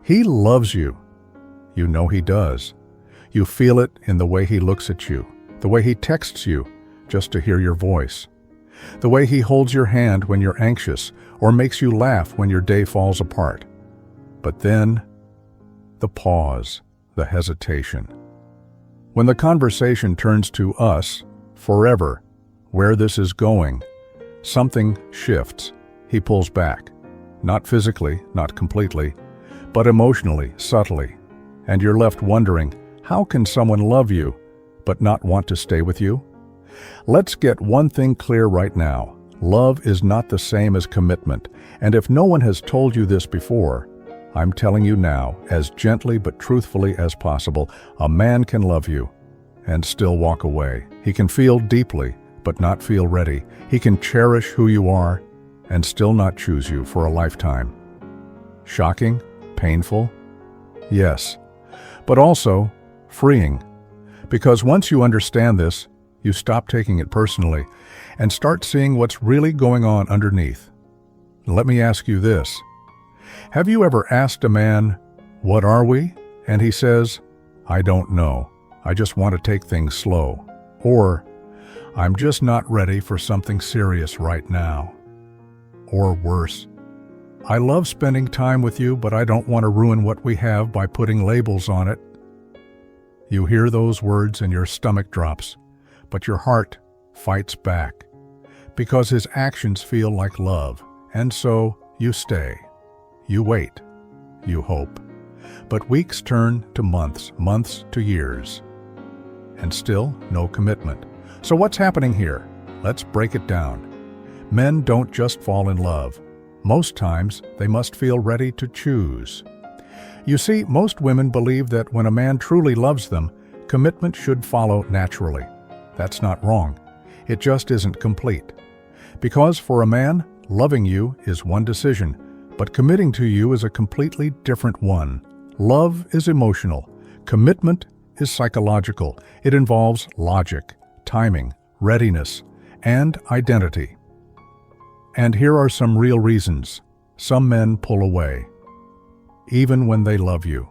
He loves you. You know he does. You feel it in the way he looks at you, the way he texts you just to hear your voice, the way he holds your hand when you're anxious or makes you laugh when your day falls apart. But then, the pause, the hesitation. When the conversation turns to us, forever, where this is going, something shifts. He pulls back. Not physically, not completely, but emotionally, subtly. And you're left wondering, how can someone love you, but not want to stay with you? Let's get one thing clear right now. Love is not the same as commitment, and if no one has told you this before, I'm telling you now, as gently but truthfully as possible, a man can love you and still walk away. He can feel deeply, but not feel ready. He can cherish who you are and still not choose you for a lifetime. Shocking? Painful? Yes, but also freeing. Because once you understand this, you stop taking it personally and start seeing what's really going on underneath. Let me ask you this. Have you ever asked a man, "What are we?" And he says, "I don't know. I just want to take things slow." Or, "I'm just not ready for something serious right now." Or worse, "I love spending time with you, but I don't want to ruin what we have by putting labels on it." You hear those words and your stomach drops, but your heart fights back because his actions feel like love, and so you stay. You wait. You hope. But weeks turn to months, months to years, and still no commitment. So what's happening here? Let's break it down. Men don't just fall in love. Most times, they must feel ready to choose. You see, most women believe that when a man truly loves them, commitment should follow naturally. That's not wrong. It just isn't complete. Because for a man, loving you is one decision, but committing to you is a completely different one. Love is emotional. Commitment is psychological. It involves logic, timing, readiness, and identity. And here are some real reasons. Some men pull away, even when they love you.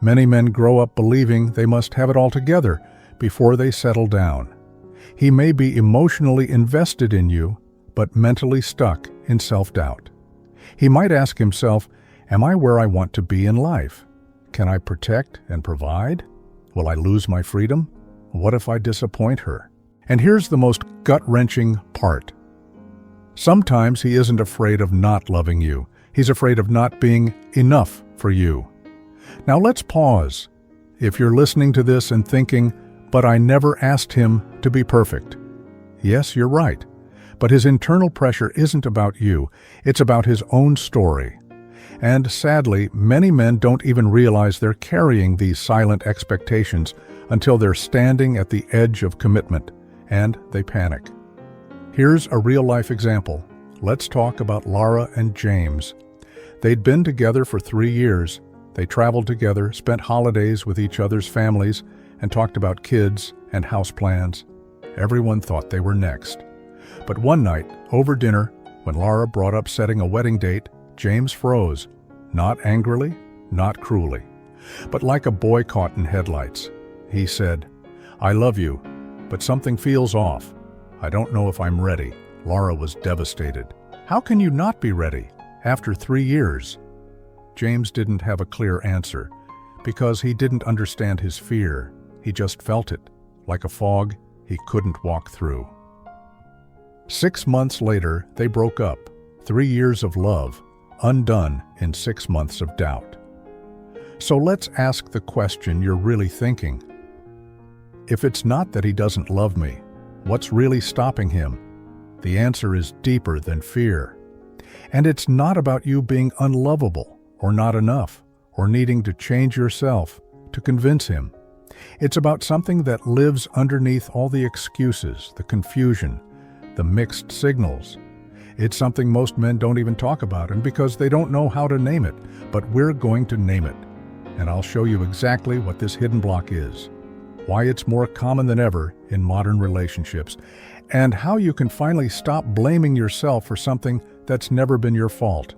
Many men grow up believing they must have it all together before they settle down. He may be emotionally invested in you, but mentally stuck in self-doubt. He might ask himself, "Am I where I want to be in life? Can I protect and provide? Will I lose my freedom? What if I disappoint her?" And here's the most gut-wrenching part. Sometimes he isn't afraid of not loving you. He's afraid of not being enough for you. Now let's pause. If you're listening to this and thinking, "But I never asked him to be perfect." Yes, you're right. But his internal pressure isn't about you. It's about his own story. And sadly, many men don't even realize they're carrying these silent expectations until they're standing at the edge of commitment, and they panic. Here's a real-life example. Let's talk about Laura and James. They'd been together for 3 years. They traveled together, spent holidays with each other's families, and talked about kids and house plans. Everyone thought they were next. But one night, over dinner, when Laura brought up setting a wedding date, James froze. Not angrily, not cruelly, but like a boy caught in headlights. He said, "I love you, but something feels off. I don't know if I'm ready." Laura was devastated. "How can you not be ready after 3 years?" James didn't have a clear answer because he didn't understand his fear. He just felt it, like a fog he couldn't walk through. 6 months later, they broke up. 3 years of love, undone in 6 months of doubt. So let's ask the question you're really thinking. If it's not that he doesn't love me, what's really stopping him? The answer is deeper than fear. And it's not about you being unlovable or not enough or needing to change yourself to convince him. It's about something that lives underneath all the excuses, the confusion, the mixed signals. It's something most men don't even talk about, and because they don't know how to name it, but we're going to name it. And I'll show you exactly what this hidden block is, why it's more common than ever in modern relationships, and how you can finally stop blaming yourself for something that's never been your fault.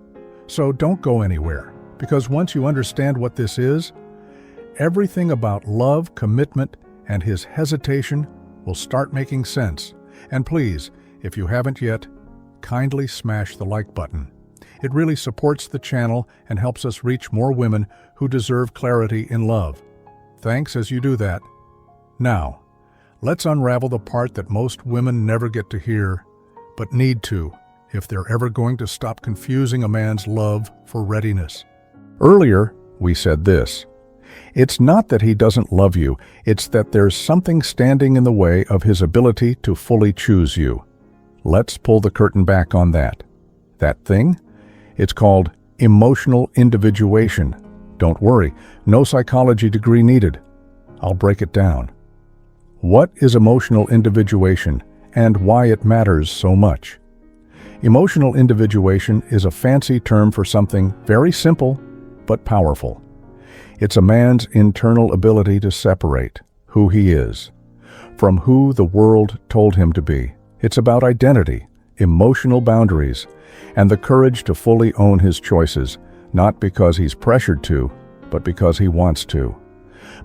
So don't go anywhere, Because once you understand what this is, everything about love, commitment, and his hesitation will start making sense. And please, if you haven't yet, kindly smash the like button. It really supports the channel and helps us reach more women who deserve clarity in love. Thanks as you do that. Now, let's unravel the part that most women never get to hear, but need to, if they're ever going to stop confusing a man's love for readiness. Earlier, we said this. It's not that he doesn't love you, it's that there's something standing in the way of his ability to fully choose you. Let's pull the curtain back on that. That thing? It's called emotional individuation. Don't worry, no psychology degree needed. I'll break it down. What is emotional individuation and why it matters so much? Emotional individuation is a fancy term for something very simple but powerful. It's a man's internal ability to separate who he is from who the world told him to be. It's about identity, emotional boundaries, and the courage to fully own his choices, not because he's pressured to, but because he wants to.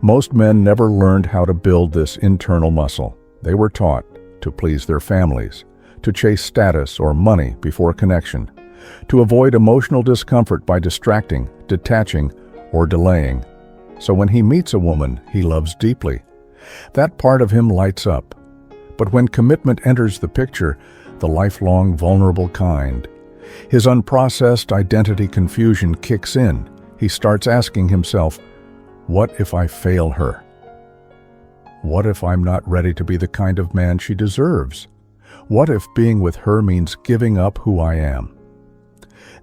Most men never learned how to build this internal muscle. They were taught to please their families, to chase status or money before connection, to avoid emotional discomfort by distracting, detaching, or delaying. So when he meets a woman he loves deeply, that part of him lights up. But when commitment enters the picture, the lifelong vulnerable kind, his unprocessed identity confusion kicks in. He starts asking himself, what if I fail her? What if I'm not ready to be the kind of man she deserves? What if being with her means giving up who I am?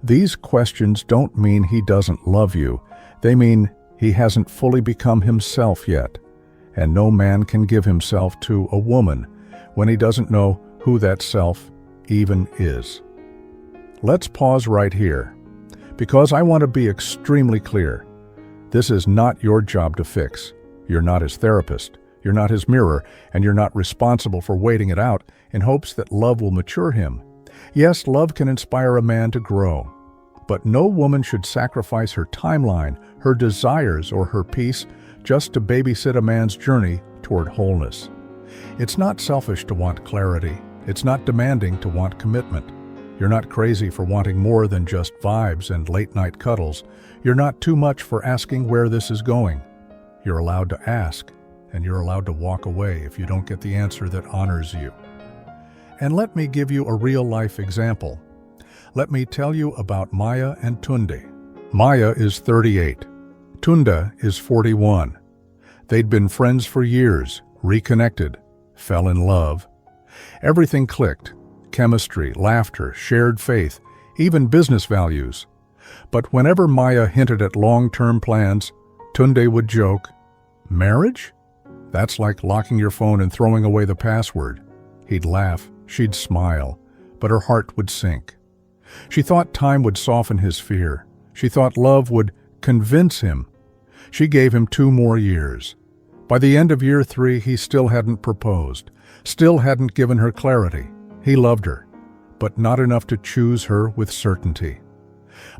These questions don't mean he doesn't love you. They mean he hasn't fully become himself yet. And no man can give himself to a woman when he doesn't know who that self even is. Let's pause right here, because I want to be extremely clear. This is not your job to fix. You're not his therapist. You're not his mirror, and you're not responsible for waiting it out in hopes that love will mature him. Yes, love can inspire a man to grow, but no woman should sacrifice her timeline, her desires, or her peace just to babysit a man's journey toward wholeness. It's not selfish to want clarity. It's not demanding to want commitment. You're not crazy for wanting more than just vibes and late-night cuddles. You're not too much for asking where this is going. You're allowed to ask, and you're allowed to walk away if you don't get the answer that honors you. And let me give you a real-life example. Let me tell you about Maya and Tunde. Maya is 38. Tunde is 41. They'd been friends for years, reconnected, fell in love. Everything clicked. Chemistry, laughter, shared faith, even business values. But whenever Maya hinted at long-term plans, Tunde would joke, "Marriage? That's like locking your phone and throwing away the password." He'd laugh, she'd smile, but her heart would sink. She thought time would soften his fear. She thought love would convince him. She gave him 2 more years. By the end of year 3, he still hadn't proposed, still hadn't given her clarity. He loved her, but not enough to choose her with certainty.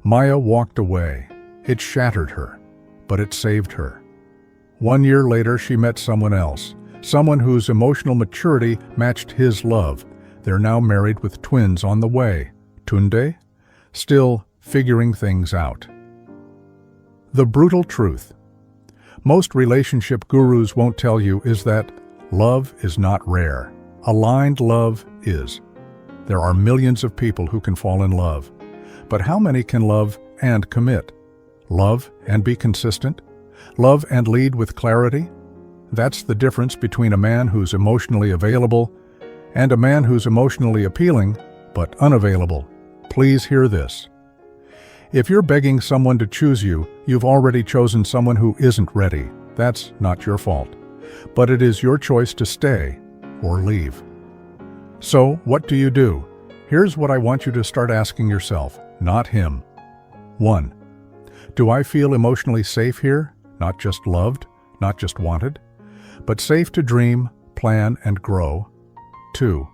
Maya walked away. It shattered her, but it saved her. 1 year later, she met someone else, someone whose emotional maturity matched his love. They're now married with twins on the way. Tunde, still figuring things out. The brutal truth most relationship gurus won't tell you is that love is not rare. Aligned love is. There are millions of people who can fall in love. But how many can love and commit? Love and be consistent? Love and lead with clarity? That's the difference between a man who's emotionally available and a man who's emotionally appealing but unavailable. Please hear this. If you're begging someone to choose you, you've already chosen someone who isn't ready. That's not your fault. But it is your choice to stay or leave. So, what do you do? Here's what I want you to start asking yourself, not him. 1. Do I feel emotionally safe here? Not just loved, not just wanted, but safe to dream, plan, and grow. 2.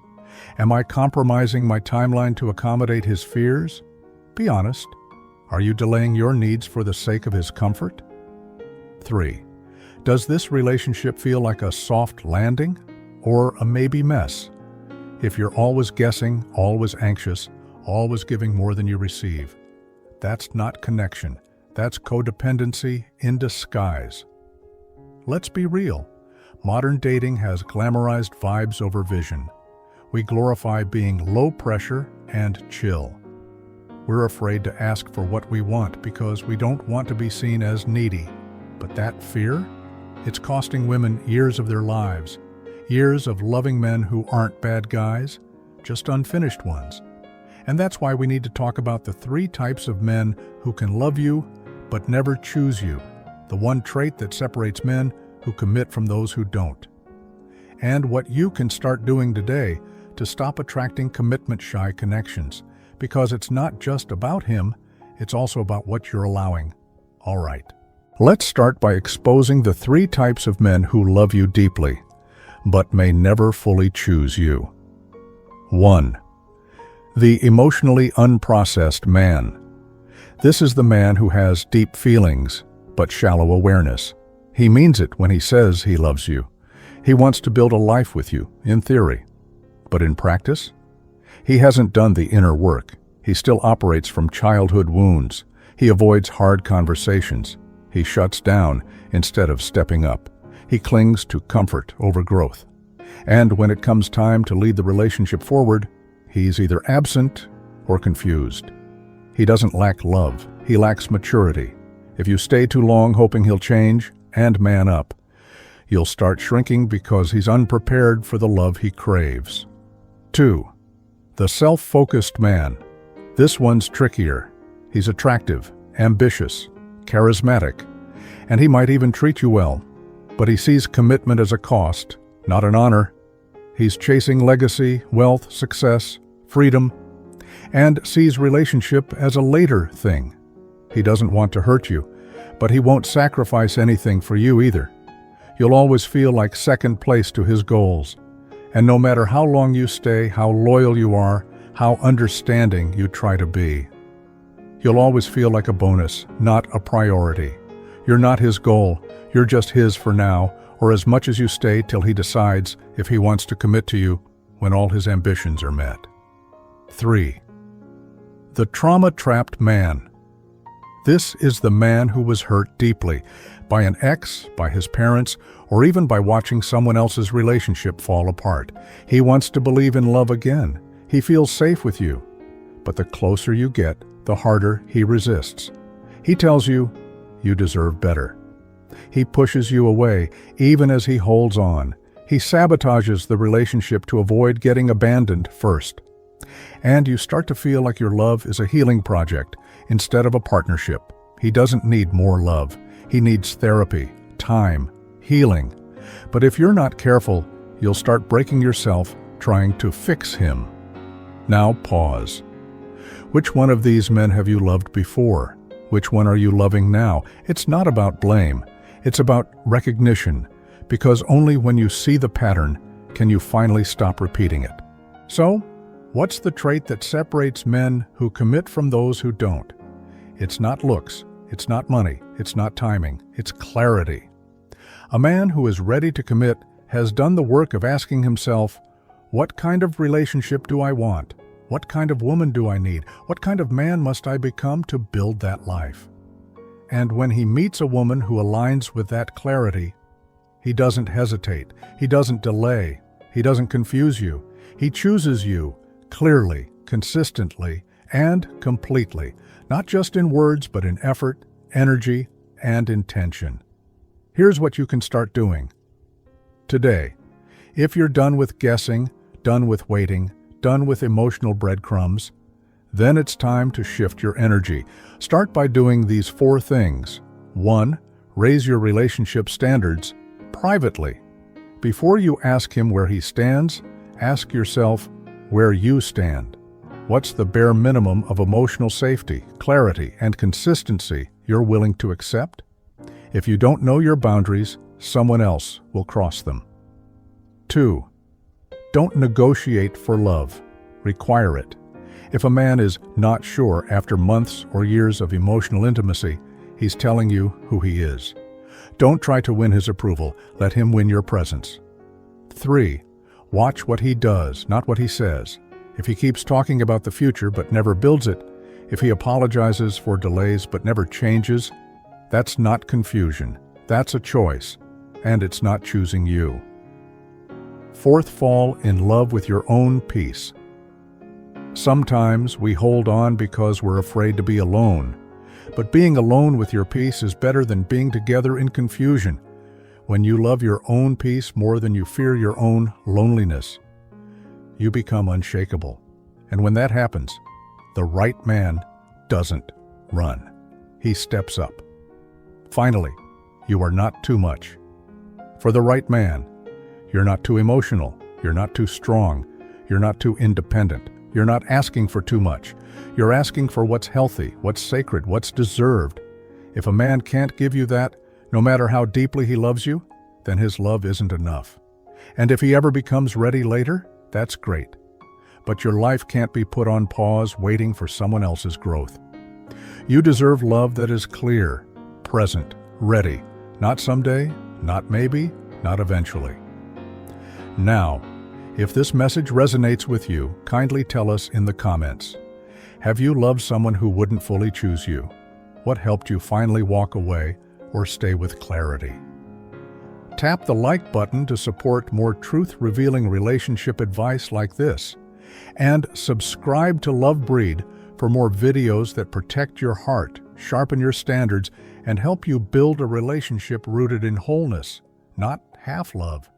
Am I compromising my timeline to accommodate his fears? Be honest. Are you delaying your needs for the sake of his comfort? 3. Does this relationship feel like a soft landing or a maybe mess? If you're always guessing, always anxious, always giving more than you receive, that's not connection. That's codependency in disguise. Let's be real. Modern dating has glamorized vibes over vision. We glorify being low pressure and chill. We're afraid to ask for what we want because we don't want to be seen as needy. But that fear? It's costing women years of their lives. Years of loving men who aren't bad guys, just unfinished ones. And that's why we need to talk about the 3 types of men who can love you but never choose you. The one trait that separates men who commit from those who don't. And what you can start doing today to stop attracting commitment-shy connections. Because it's not just about him, it's also about what you're allowing. All right. Let's start by exposing the 3 types of men who love you deeply, but may never fully choose you. 1. The emotionally unprocessed man. This is the man who has deep feelings, but shallow awareness. He means it when he says he loves you. He wants to build a life with you, in theory. But in practice, he hasn't done the inner work. He still operates from childhood wounds. He avoids hard conversations. He shuts down instead of stepping up. He clings to comfort over growth. And when it comes time to lead the relationship forward, he's either absent or confused. He doesn't lack love. He lacks maturity. If you stay too long hoping he'll change and man up, you'll start shrinking because he's unprepared for the love he craves. 2. The self-focused man. This one's trickier. He's attractive, ambitious, charismatic, and he might even treat you well. But he sees commitment as a cost, not an honor. He's chasing legacy, wealth, success, freedom, and sees relationship as a later thing. He doesn't want to hurt you, but he won't sacrifice anything for you either. You'll always feel like second place to his goals. And no matter how long you stay, how loyal you are, how understanding you try to be, you'll always feel like a bonus, not a priority. You're not his goal, you're just his for now, or as much as you stay till he decides if he wants to commit to you when all his ambitions are met. 3. The trauma-trapped man. This is the man who was hurt deeply by an ex, by his parents, or even by watching someone else's relationship fall apart. He wants to believe in love again. He feels safe with you. But the closer you get, the harder he resists. He tells you, you deserve better. He pushes you away, even as he holds on. He sabotages the relationship to avoid getting abandoned first. And you start to feel like your love is a healing project instead of a partnership. He doesn't need more love. He needs therapy, time, healing. But if you're not careful, you'll start breaking yourself trying to fix him. Now pause. Which one of these men have you loved before? Which one are you loving now? It's not about blame. It's about recognition, because only when you see the pattern can you finally stop repeating it. So, what's the trait that separates men who commit from those who don't? It's not looks, it's not money, it's not timing, it's clarity. A man who is ready to commit has done the work of asking himself, what kind of relationship do I want? What kind of woman do I need? What kind of man must I become to build that life? And when he meets a woman who aligns with that clarity, he doesn't hesitate, he doesn't delay, he doesn't confuse you. He chooses you clearly, consistently, and completely, not just in words, but in effort, energy, and intention. Here's what you can start doing today. If you're done with guessing, done with waiting, done with emotional breadcrumbs, then it's time to shift your energy. Start by doing these 4 things. 1. Raise your relationship standards privately. Before you ask him where he stands, ask yourself where you stand. What's the bare minimum of emotional safety, clarity, and consistency you're willing to accept? If you don't know your boundaries, someone else will cross them. 2. Don't negotiate for love. Require it. If a man is not sure after months or years of emotional intimacy, he's telling you who he is. Don't try to win his approval, let him win your presence. 3. Watch what he does, not what he says. If he keeps talking about the future but never builds it, if he apologizes for delays but never changes, that's not confusion, that's a choice, and it's not choosing you. 4th, fall in love with your own peace. Sometimes we hold on because we're afraid to be alone, but being alone with your peace is better than being together in confusion. When you love your own peace more than you fear your own loneliness, you become unshakable. And when that happens, the right man doesn't run. He steps up. Finally, you are not too much. For the right man, you're not too emotional, you're not too strong, you're not too independent, you're not asking for too much. You're asking for what's healthy, what's sacred, what's deserved. If a man can't give you that, no matter how deeply he loves you, then his love isn't enough. And if he ever becomes ready later, that's great. But your life can't be put on pause waiting for someone else's growth. You deserve love that is clear, present, ready. Not someday, not maybe, not eventually. Now, if this message resonates with you, kindly tell us in the comments. Have you loved someone who wouldn't fully choose you? What helped you finally walk away or stay with clarity? Tap the like button to support more truth-revealing relationship advice like this. And subscribe to Lovebreed for more videos that protect your heart, sharpen your standards, and help you build a relationship rooted in wholeness, not half-love.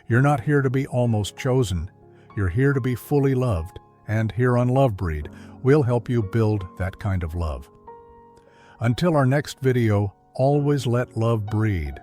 You're not here to be almost chosen. You're here to be fully loved. And here on Lovebreed, we'll help you build that kind of love. Until our next video, always let love breed.